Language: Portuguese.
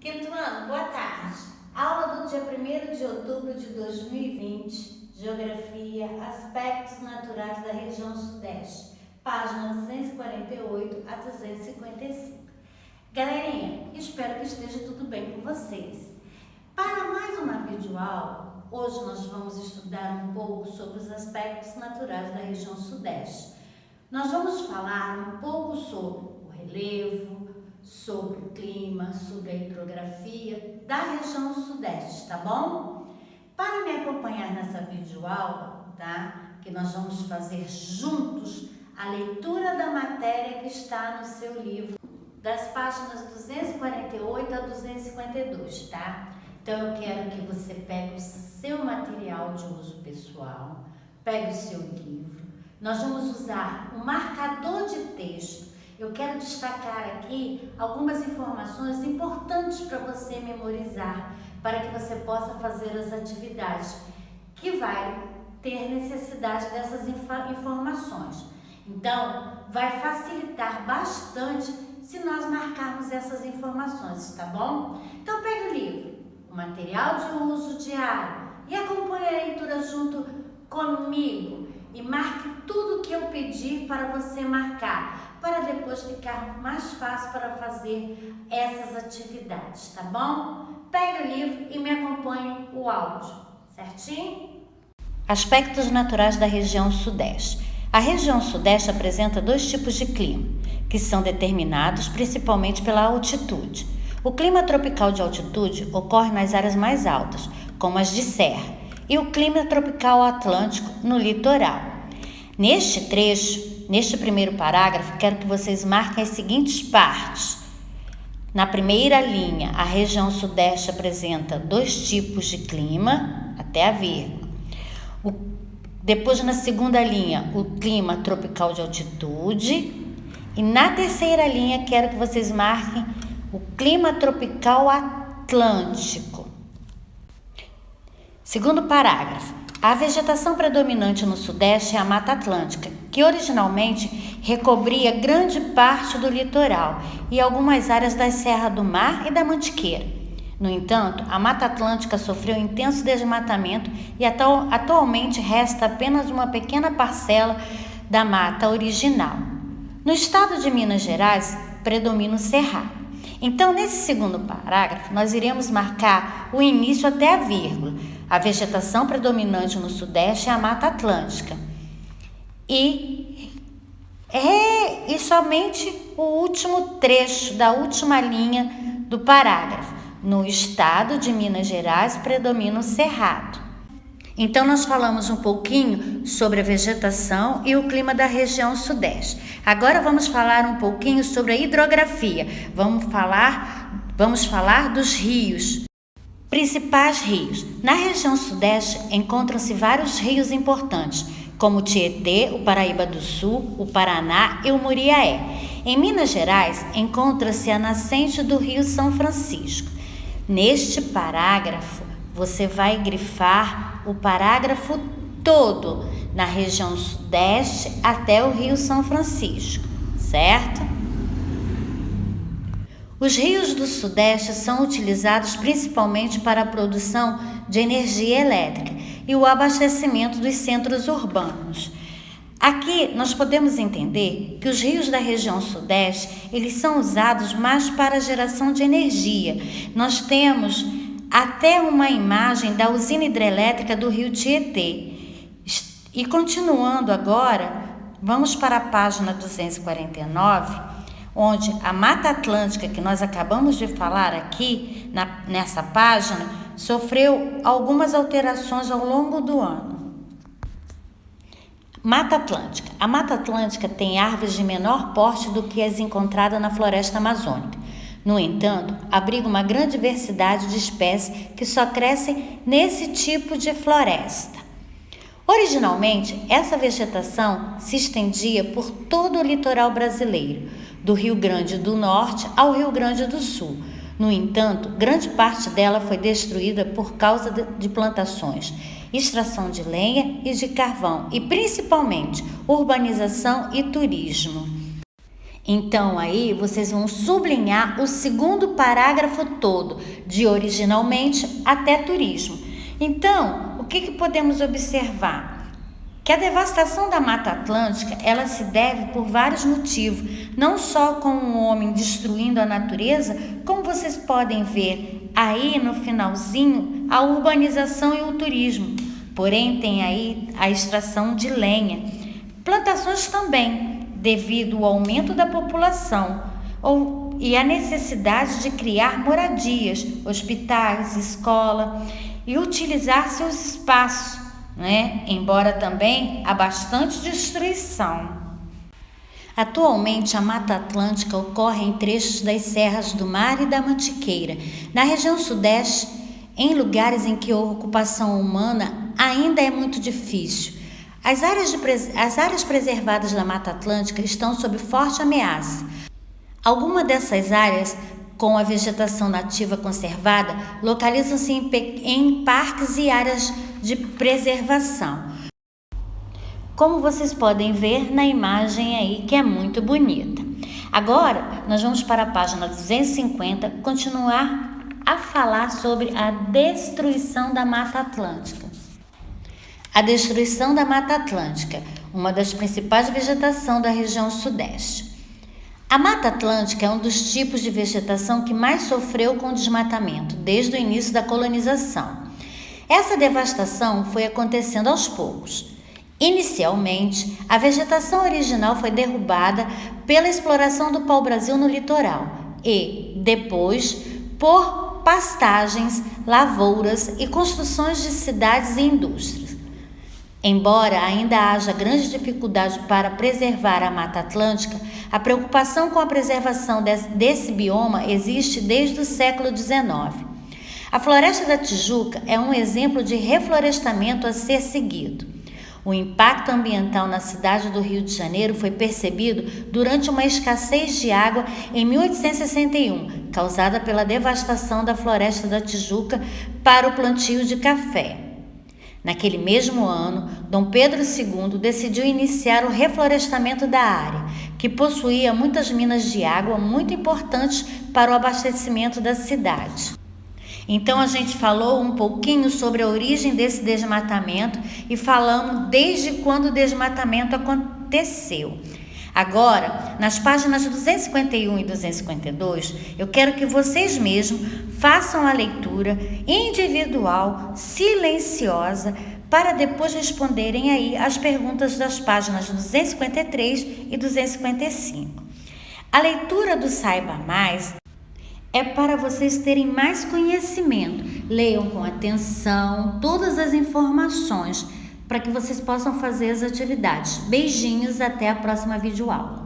Quinto ano, boa tarde. Aula do dia 1º de outubro de 2020, Geografia, Aspectos Naturais da Região Sudeste, página 248 a 255. Galerinha, espero que esteja tudo bem com vocês. Para mais uma videoaula, hoje nós vamos estudar um pouco sobre os aspectos naturais da região Sudeste. Nós vamos falar um pouco sobre o relevo, sobre o clima, sobre a hidrografia da região Sudeste, tá bom? Para me acompanhar nessa videoaula, tá? Que nós vamos fazer juntos a leitura da matéria que está no seu livro, das páginas 248 a 252, tá? Então eu quero que você pegue o seu material de uso pessoal, pegue o seu livro. Nós vamos usar um marcador de texto. Eu quero destacar aqui algumas informações importantes para você memorizar, para que você possa fazer as atividades que vai ter necessidade dessas informações. Então, vai facilitar bastante se nós marcarmos essas informações, tá bom? Então, pegue o livro, o material de uso diário e acompanhe a leitura junto comigo e marque tudo que eu pedir para você marcar, para depois ficar mais fácil para fazer essas atividades, tá bom? Pegue o livro e me acompanhe o áudio, certinho? Aspectos naturais da região Sudeste. A região Sudeste apresenta dois tipos de clima, que são determinados principalmente pela altitude. O clima tropical de altitude ocorre nas áreas mais altas, como as de serra, e o clima tropical atlântico no litoral. Neste trecho, neste primeiro parágrafo, quero que vocês marquem as seguintes partes. Na primeira linha, a região Sudeste apresenta dois tipos de clima, até a vírgula. Depois, na segunda linha, o clima tropical de altitude. E na terceira linha, quero que vocês marquem o clima tropical atlântico. Segundo parágrafo. A vegetação predominante no Sudeste é a Mata Atlântica, que originalmente recobria grande parte do litoral e algumas áreas da Serra do Mar e da Mantiqueira. No entanto, a Mata Atlântica sofreu intenso desmatamento e atualmente resta apenas uma pequena parcela da mata original. No estado de Minas Gerais, predomina o cerrado. Então, nesse segundo parágrafo, nós iremos marcar o início até a vírgula. A vegetação predominante no Sudeste é a Mata Atlântica. E somente o último trecho da última linha do parágrafo. No estado de Minas Gerais predomina o cerrado. Então, nós falamos um pouquinho sobre a vegetação e o clima da região Sudeste. Agora vamos falar um pouquinho sobre a hidrografia. Vamos falar dos rios. Principais rios. Na região Sudeste encontram-se vários rios importantes, como o Tietê, o Paraíba do Sul, o Paraná e o Muriaé. Em Minas Gerais encontra-se a nascente do Rio São Francisco. Neste parágrafo, você vai grifar o parágrafo todo na região Sudeste até o Rio São Francisco, certo? Os rios do Sudeste são utilizados principalmente para a produção de energia elétrica e o abastecimento dos centros urbanos. Aqui nós podemos entender que os rios da região Sudeste, eles são usados mais para a geração de energia. Nós temos até uma imagem da usina hidrelétrica do rio Tietê. E continuando agora, vamos para a página 249, onde a Mata Atlântica, que nós acabamos de falar aqui, nessa página, sofreu algumas alterações ao longo do ano. Mata Atlântica. A Mata Atlântica tem árvores de menor porte do que as encontradas na floresta amazônica. No entanto, abriga uma grande diversidade de espécies que só crescem nesse tipo de floresta. Originalmente, essa vegetação se estendia por todo o litoral brasileiro, do Rio Grande do Norte ao Rio Grande do Sul. No entanto, grande parte dela foi destruída por causa de plantações, extração de lenha e de carvão e, principalmente, urbanização e turismo. Então aí vocês vão sublinhar o segundo parágrafo todo, de originalmente até turismo. Então, o que podemos observar? Que a devastação da Mata Atlântica, ela se deve por vários motivos, não só com o homem destruindo a natureza, como vocês podem ver aí no finalzinho, a urbanização e o turismo. Porém, tem aí a extração de lenha. Plantações também, devido ao aumento da população e a necessidade de criar moradias, hospitais, escola e utilizar seus espaços, embora também há bastante destruição. Atualmente, a Mata Atlântica ocorre em trechos das serras do Mar e da Mantiqueira, na região sudeste, em lugares em que a ocupação humana ainda é muito difícil. As áreas preservadas da Mata Atlântica estão sob forte ameaça. Algumas dessas áreas, com a vegetação nativa conservada, localizam-se em parques e áreas de preservação. Como vocês podem ver na imagem aí, que é muito bonita. Agora, nós vamos para a página 250, continuar a falar sobre a destruição da Mata Atlântica. A destruição da Mata Atlântica, uma das principais vegetações da região sudeste. A Mata Atlântica é um dos tipos de vegetação que mais sofreu com o desmatamento desde o início da colonização. Essa devastação foi acontecendo aos poucos. Inicialmente, a vegetação original foi derrubada pela exploração do pau-brasil no litoral e, depois, por pastagens, lavouras e construções de cidades e indústrias. Embora ainda haja grande dificuldade para preservar a Mata Atlântica, a preocupação com a preservação desse bioma existe desde o século XIX. A Floresta da Tijuca é um exemplo de reflorestamento a ser seguido. O impacto ambiental na cidade do Rio de Janeiro foi percebido durante uma escassez de água em 1861, causada pela devastação da Floresta da Tijuca para o plantio de café. Naquele mesmo ano, Dom Pedro II decidiu iniciar o reflorestamento da área, que possuía muitas minas de água muito importantes para o abastecimento da cidade. Então a gente falou um pouquinho sobre a origem desse desmatamento e falamos desde quando o desmatamento aconteceu. Agora, nas páginas 251 e 252, eu quero que vocês mesmos façam a leitura individual, silenciosa, para depois responderem aí as perguntas das páginas 253 e 255. A leitura do Saiba Mais é para vocês terem mais conhecimento. Leiam com atenção todas as informações para que vocês possam fazer as atividades. Beijinhos, até a próxima videoaula.